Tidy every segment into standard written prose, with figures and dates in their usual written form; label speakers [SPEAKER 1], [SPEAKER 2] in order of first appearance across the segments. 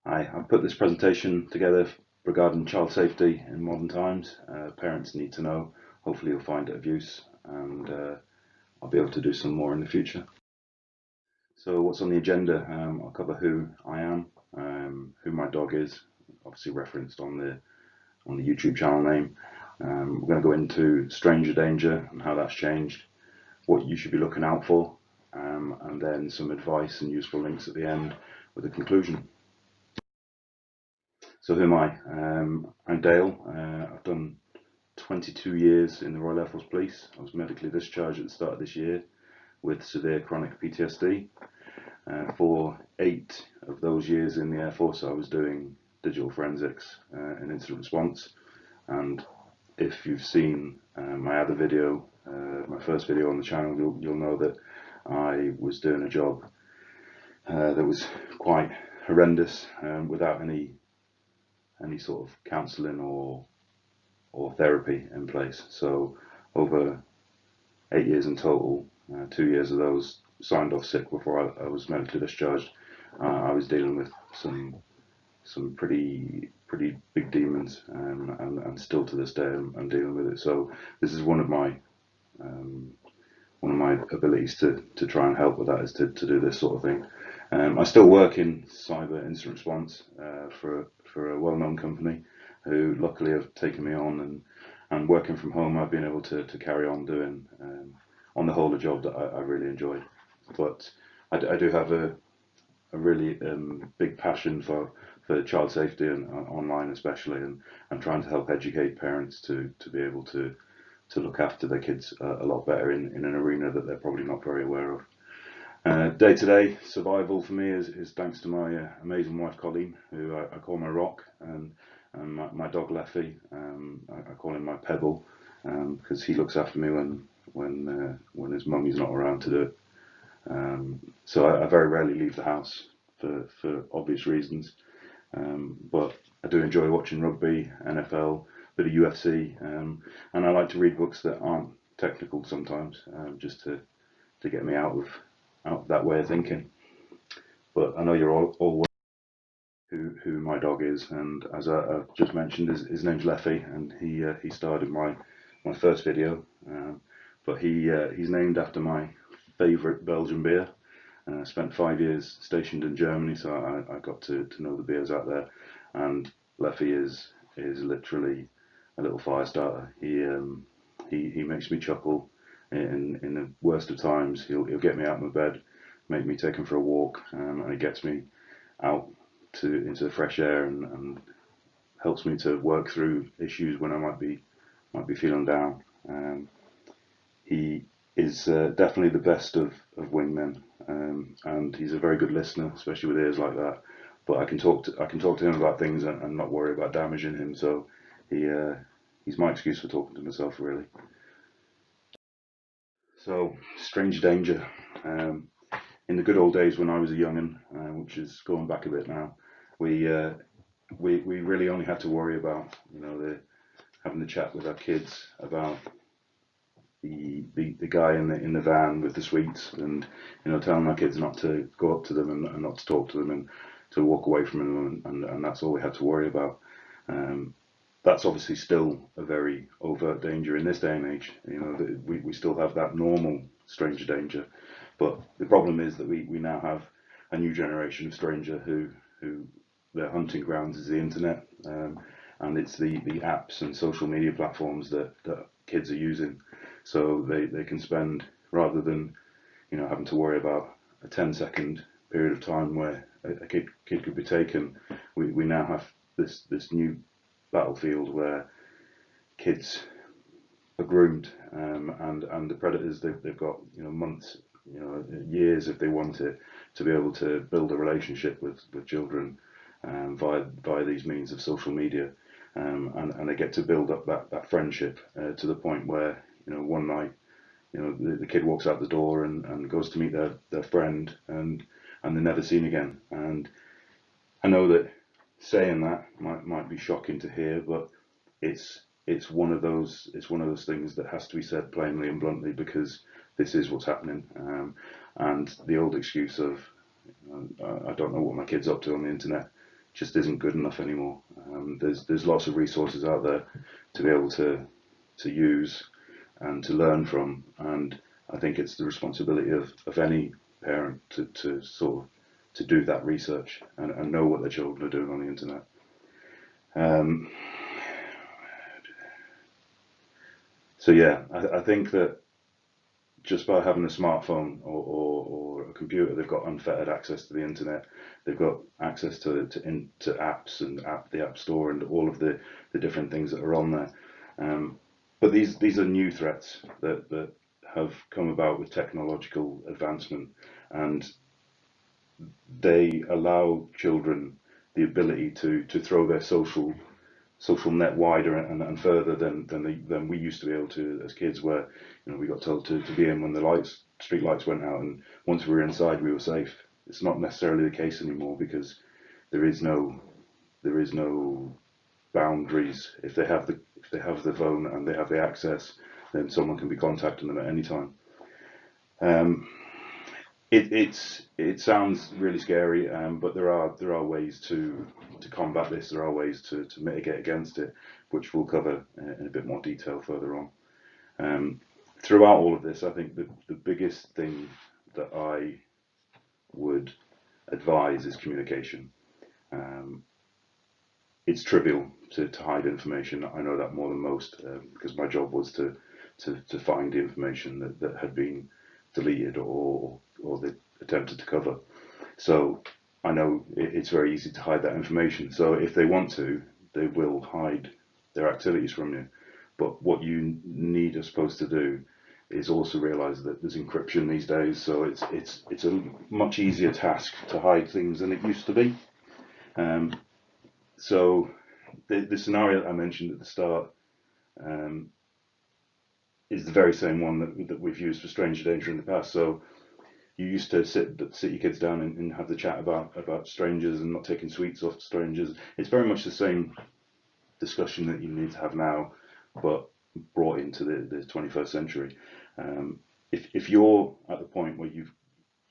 [SPEAKER 1] I put this presentation together regarding child safety in modern times. Parents need to know. Hopefully you'll find it of use, and I'll be able to do some more in the future. So what's on the agenda? I'll cover who I am, who my dog is, obviously referenced on the YouTube channel name. We're going to go into stranger danger and how that's changed, what you should be looking out for, and then some advice and useful links at the end with a conclusion. So who am I? I'm Dale. I've done 22 years in the Royal Air Force Police. I was medically discharged at the start of this year with severe chronic PTSD. For 8 of those years in the Air Force, I was doing digital forensics and incident response. And if you've seen my other video, my first video on the channel, you'll know that I was doing a job that was quite horrendous without any sort of counselling or therapy in place. So over 8 years in total, 2 years of those signed off sick before I was medically discharged. I was dealing with some pretty big demons, and still to this day I'm dealing with it. So this is one of my abilities to try and help with that, is to do this sort of thing. I still work in cyber incident response for a well-known company who luckily have taken me on, and working from home I've been able to carry on doing on the whole a job that I really enjoy. But I do have a really big passion for child safety and online especially, and trying to help educate parents to be able to look after their kids a lot better in an arena that they're probably not very aware of. Day-to-day survival for me is thanks to my amazing wife Colleen, who I call my rock, and my dog Leffy. I call him my pebble, because he looks after me when his mummy's not around to do it. So I very rarely leave the house for obvious reasons, but I do enjoy watching rugby, NFL, bit of UFC, and I like to read books that aren't technical sometimes, just to get me out of that way of thinking. But I know you're all who my dog is, and as I've just mentioned, his name's Leffy, and he starred in my first video. But he's named after my favourite Belgian beer. I spent 5 years stationed in Germany, so I got to know the beers out there. And Leffy is literally a little fire starter. He makes me chuckle in the worst of times. He'll get me out of my bed, make me take him for a walk, and he gets me out into the fresh air, and helps me to work through issues when I might be feeling down. He is definitely the best of wingmen, and he's a very good listener, especially with ears like that. But I can talk to him about things and not worry about damaging him. So he's my excuse for talking to myself, really. So strange danger. In the good old days when I was a young'un, which is going back a bit now, we really only had to worry about having the chat with our kids about the guy in the van with the sweets, and telling our kids not to go up to them, and not to talk to them, and to walk away from them, and that's all we had to worry about. That's obviously still a very overt danger in this day and age. We still have that normal stranger danger, but the problem is that we now have a new generation of stranger who their hunting grounds is the internet, and it's the apps and social media platforms that kids are using. So they can spend, rather than having to worry about a 10-second period of time where a kid could be taken, we now have this new battlefield where kids are groomed, and the predators, they've got months, years if they want it, to be able to build a relationship with children, via these means of social media, and they get to build up that friendship, to the point where one night the kid walks out the door and goes to meet their friend, and they're never seen again. And I know that saying that might be shocking to hear, but it's one of those things that has to be said plainly and bluntly, because this is what's happening. And the old excuse of I don't know what my kid's up to on the internet just isn't good enough anymore. There's lots of resources out there to be able to use and to learn from, and I think it's the responsibility of any parent to sort of to do that research and know what their children are doing on the internet. Um, so yeah, I think that just by having a smartphone or a computer, they've got unfettered access to the internet. They've got access to apps and the app store and all of the different things that are on there. But these are new threats that have come about with technological advancement, and they allow children the ability to throw their social net wider and further than we used to be able to as kids, where we got told to be in when the street lights went out, and once we were inside we were safe. It's not necessarily the case anymore, because there is no boundaries. If they have the phone and they have the access, then someone can be contacting them at any time. It sounds really scary, but there are ways to combat this. There are ways to mitigate against it, which we'll cover in a bit more detail further on. Throughout all of this, I think the biggest thing that I would advise is communication. It's trivial to hide information. I know that more than most, because my job was to find the information that had been deleted or they attempted to cover. So I know it's very easy to hide that information. So if they want to, they will hide their activities from you. But what you need, are supposed to do, is also realise that there's encryption these days. So it's a much easier task to hide things than it used to be. So the scenario that I mentioned at the start is the very same one that we've used for stranger danger in the past. So you used to sit your kids down and have the chat about strangers and not taking sweets off strangers. It's very much the same discussion that you need to have now, but brought into the 21st century. If you're at the point where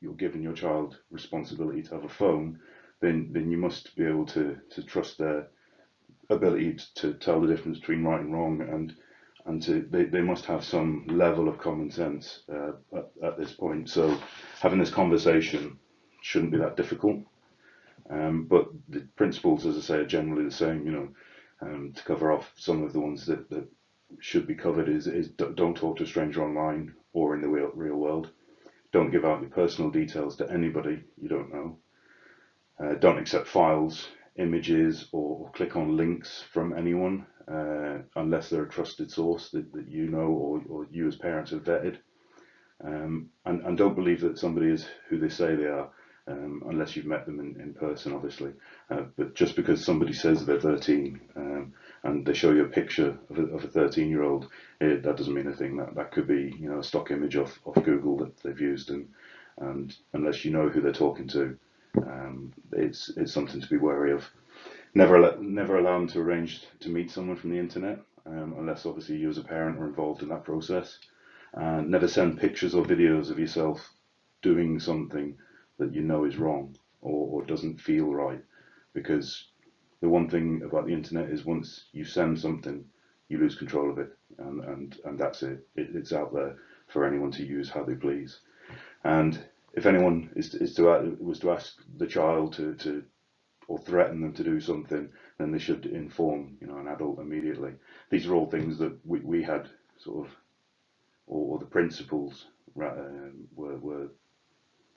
[SPEAKER 1] you're giving your child responsibility to have a phone, then you must be able to trust their ability to tell the difference between right and wrong, and they must have some level of common sense at this point. So having this conversation shouldn't be that difficult. But the principles, as I say, are generally the same. To cover off some of the ones that should be covered is don't talk to a stranger online or in the real world. Don't give out your personal details to anybody you don't know. Don't accept files, images, or click on links from anyone unless they're a trusted source that you know or you as parents have vetted. And don't believe that somebody is who they say they are unless you've met them in person, obviously. But just because somebody says they're 13 and they show you a picture of a 13-year-old, that doesn't mean a thing. That could be a stock image off Google that they've used, and unless you know who they're talking to, it's something to be wary of. Never allow them to arrange to meet someone from the internet, unless obviously you as a parent are involved in that process. Never send pictures or videos of yourself doing something that you know is wrong or doesn't feel right, because the one thing about the internet is once you send something, you lose control of it, and that's it. It's out there for anyone to use how they please. And if anyone was to ask the child to or threaten them to do something, then they should inform an adult immediately. These are all things that we had sort of, or the principles were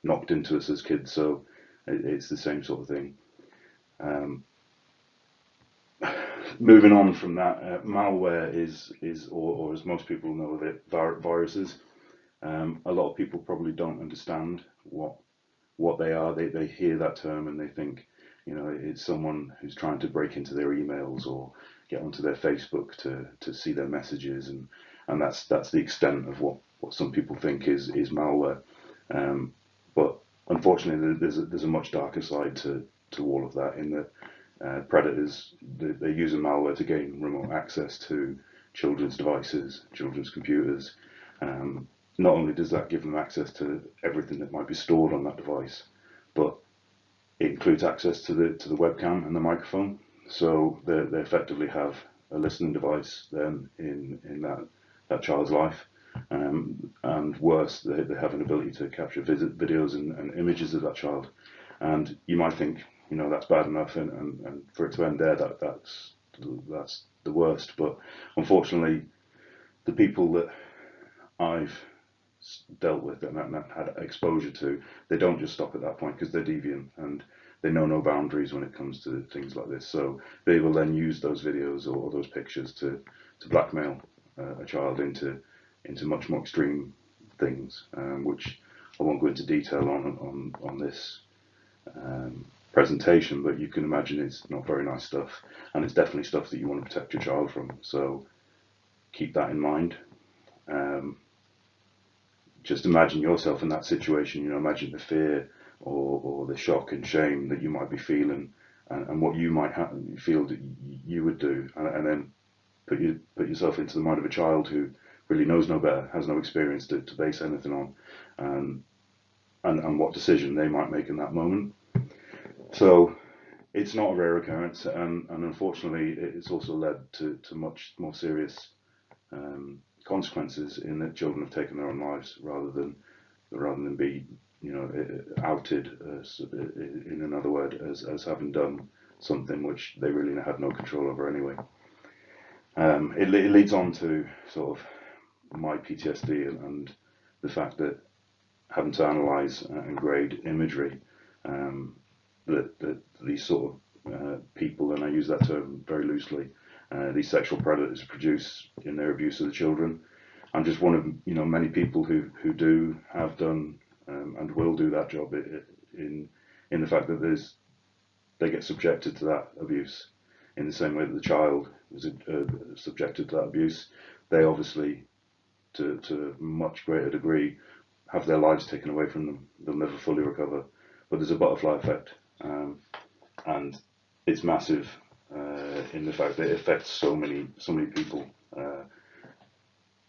[SPEAKER 1] knocked into us as kids. So it's the same sort of thing. Moving on from that, malware is or as most people know of it, viruses. A lot of people probably don't understand what they are. They hear that term and they think, it's someone who's trying to break into their emails or get onto their Facebook to see their messages, and that's the extent of what some people think is malware. But unfortunately, there's a much darker side to all of that, in that predators, they're using malware to gain remote access to children's devices, children's computers. Not only does that give them access to everything that might be stored on that device, but It includes access to the webcam and the microphone, so they effectively have a listening device then in that child's life. And worse, they have an ability to capture videos and images of that child. And you might think, that's bad enough, and for it to end there, that's the worst. But unfortunately, the people that I've dealt with and had exposure to, they don't just stop at that point, because they're deviant and they know no boundaries when it comes to things like this. So they will then use those videos or those pictures to blackmail a child into much more extreme things, which I won't go into detail on this presentation, but you can imagine it's not very nice stuff, and it's definitely stuff that you want to protect your child from. So keep that in mind. Just imagine yourself in that situation. Imagine the fear or the shock and shame that you might be feeling, and what you might feel that you would do, and then put yourself into the mind of a child who really knows no better, has no experience to base anything on, and what decision they might make in that moment. So it's not a rare occurrence, and unfortunately, it's also led to much more serious consequences, in that children have taken their own lives rather than be outed, in another word, as having done something which they really had no control over anyway. It leads on to sort of my PTSD and the fact that having to analyse and grade imagery, that these sort of people, and I use that term very loosely, these sexual predators produce in their abuse of the children. I'm just one of many people who have done and will do that job, in the fact that they get subjected to that abuse in the same way that the child was subjected to that abuse. They obviously, to a much greater degree, have their lives taken away from them. They'll never fully recover, but there's a butterfly effect, and it's massive in the fact that it affects so many people,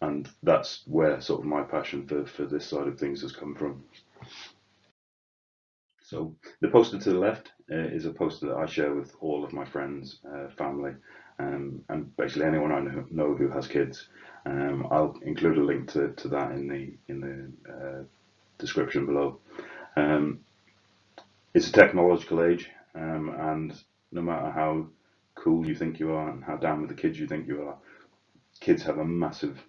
[SPEAKER 1] and that's where sort of my passion for this side of things has come from. So the poster to the left is a poster that I share with all of my friends, family, and basically anyone I know who has kids. I'll include a link to that in the description below. It's a technological age, and no matter how cool you think you are and how down with the kids you think you are, kids have a massive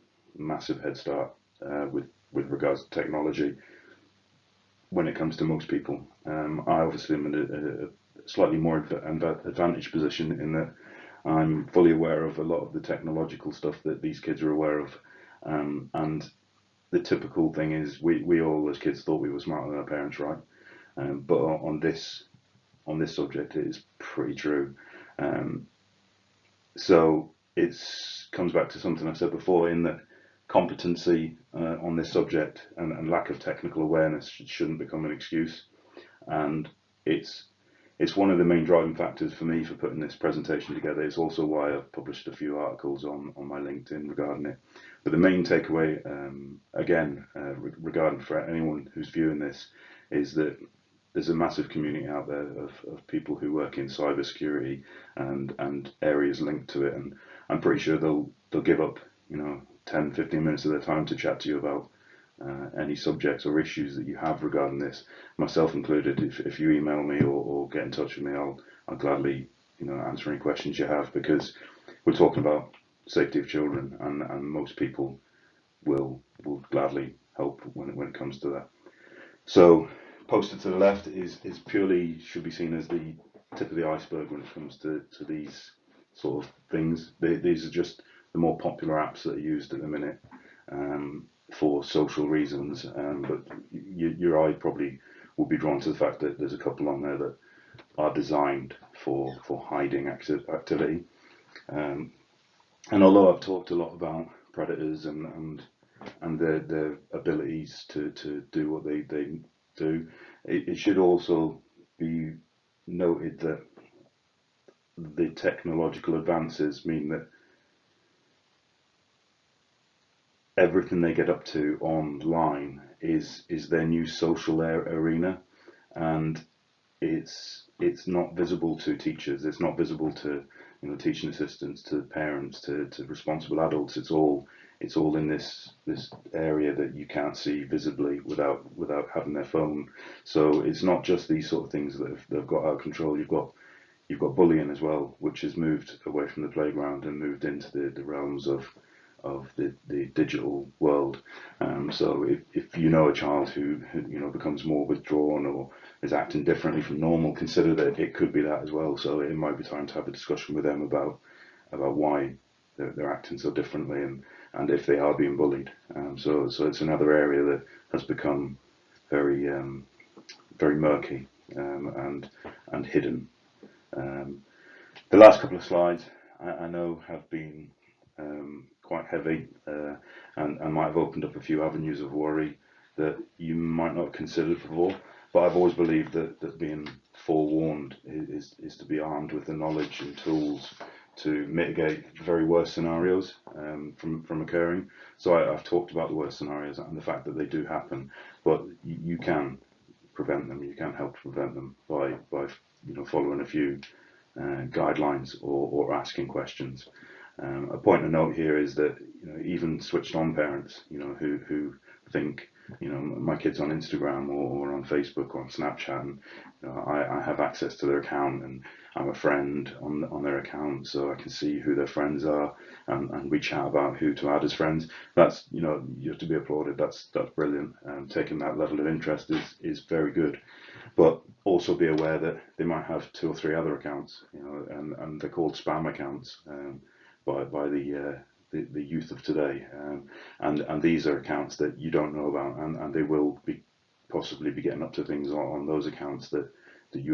[SPEAKER 1] head start with regards to technology when it comes to most people. I obviously am in a slightly more advantaged position, in that I'm fully aware of a lot of the technological stuff that these kids are aware of, and the typical thing is we all as kids thought we were smarter than our parents, right? But on this subject, it is pretty true. So it comes back to something I said before, in that competency on this subject and lack of technical awareness shouldn't become an excuse. And it's one of the main driving factors for me for putting this presentation together. It's also why I've published a few articles on my LinkedIn regarding it. But the main takeaway, regarding for anyone who's viewing this, is that there's a massive community out there of people who work in cybersecurity and areas linked to it, and I'm pretty sure they'll give up 10-15 minutes of their time to chat to you about any subjects or issues that you have regarding this, myself included. If you email me or get in touch with me, I'll gladly answer any questions you have, because we're talking about safety of children, and most people will gladly help when it comes to that. So poster to the left is purely, should be seen as the tip of the iceberg when it comes to these sort of things. These are just the more popular apps that are used at the minute for social reasons, but your eye probably will be drawn to the fact that there's a couple on there that are designed for hiding activity. And although I've talked a lot about predators and their abilities to do what they do, it should also be noted that the technological advances mean that everything they get up to online is their new social arena, and it's not visible to teachers. It's not visible to teaching assistants, to parents, to responsible adults. It's all in this area that you can't see visibly without having their phone. So it's not just these sort of things that have got out of control. You've got bullying as well, which has moved away from the playground and moved into the realms of the digital world. So if you know a child who becomes more withdrawn or is acting differently from normal, consider that it could be that as well. So it might be time to have a discussion with them about why they're acting so differently and if they are being bullied. So it's another area that has become very very murky and hidden. The last couple of slides I know have been quite heavy and might have opened up a few avenues of worry that you might not have considered before. But I've always believed that being forewarned is to be armed with the knowledge and tools to mitigate the very worst scenarios from occurring. So I've talked about the worst scenarios and the fact that they do happen, but you can prevent them. You can help prevent them by following a few guidelines or asking questions. A point of note here is that even switched on parents who think my kid's on Instagram or on Facebook or on Snapchat and I have access to their account and I'm a friend on their account so I can see who their friends are and we chat about who to add as friends. That's you have to be applauded. That's brilliant. Taking that level of interest is very good. But also be aware that they might have 2 or 3 other accounts, and they're called spam accounts by the youth of today, and these are accounts that you don't know about, and they will possibly be getting up to things on those accounts that you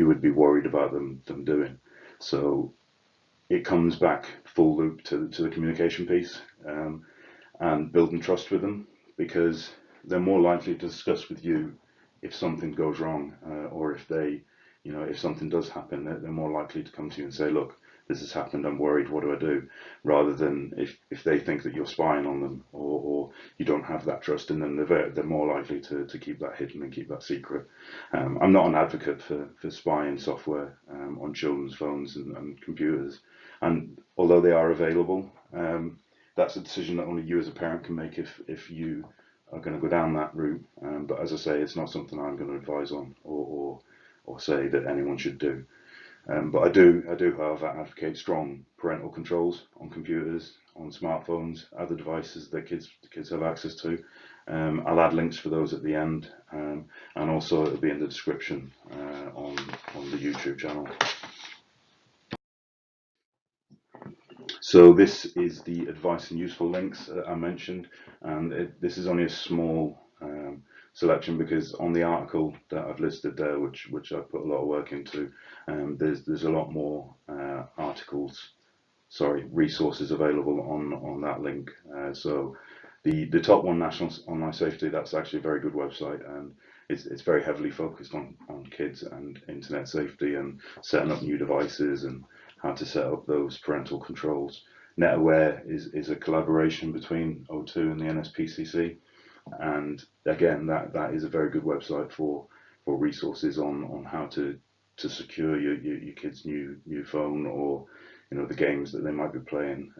[SPEAKER 1] would be worried about them doing. So it comes back full loop to the communication piece and building trust with them, because they're more likely to discuss with you if something goes wrong or if something does happen, they're more likely to come to you and say, look, this has happened, I'm worried, what do I do? Rather than if they think that you're spying on them or you don't have that trust in them, they're more likely to keep that hidden and keep that secret. I'm not an advocate for spying software on children's phones and computers, and although they are available, that's a decision that only you as a parent can make if you are going to go down that route. But as I say, it's not something I'm going to advise on or say that anyone should do. But I do, however, advocate strong parental controls on computers, on smartphones, other devices that kids have access to. I'll add links for those at the end, and also it'll be in the description on the YouTube channel. So this is the advice and useful links I mentioned, and this is only a small selection because on the article that I've listed there, which I've put a lot of work into, there's a lot more resources available on that link. So the top one, National Online Safety, that's actually a very good website, and it's very heavily focused on kids and internet safety and setting up new devices and how to set up those parental controls. NetAware is a collaboration between O2 and the NSPCC, and again that is a very good website for resources on how to secure your kid's new phone or the games that they might be playing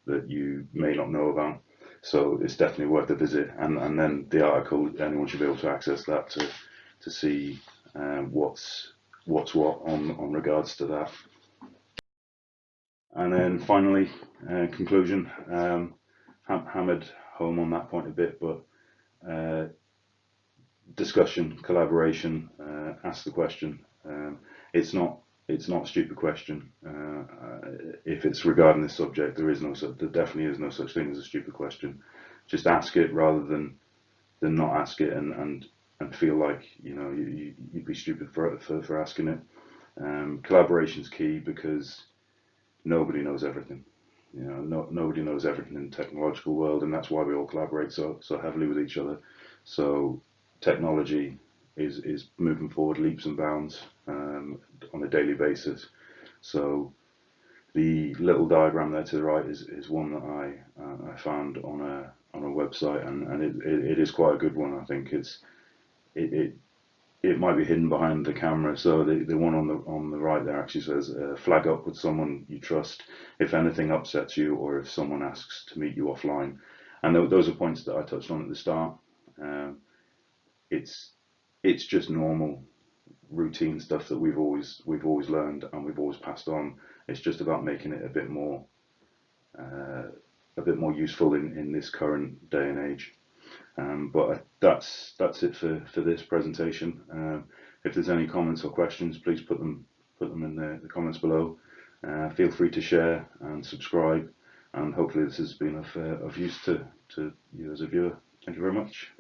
[SPEAKER 1] that you may not know about. So it's definitely worth a visit, and then the article, anyone should be able to access that to see what's what on regards to that. And then finally, conclusion. Hammered home on that point a bit, but discussion, collaboration, ask the question. It's not a stupid question. If it's regarding this subject, there definitely is no such thing as a stupid question. Just ask it rather than not ask it and feel like you'd be stupid for asking it. Collaboration is key because nobody knows everything. Nobody knows everything in the technological world, and that's why we all collaborate so heavily with each other. So technology is moving forward leaps and bounds on a daily basis. So the little diagram there to the right is one that I found on a website, and it is quite a good one. I think it it might be hidden behind the camera. So the one on the right there actually says flag up with someone you trust if anything upsets you or if someone asks to meet you offline. And those are points that I touched on at the start. Um, it's it's just normal routine stuff that we've always learned and we've always passed on. It's just about making it uh, a bit more useful in this current day and age. But that's it for this presentation. If there's any comments or questions, please put them in the comments below. Feel free to share and subscribe, and hopefully this has been of use to you as a viewer. Thank you very much.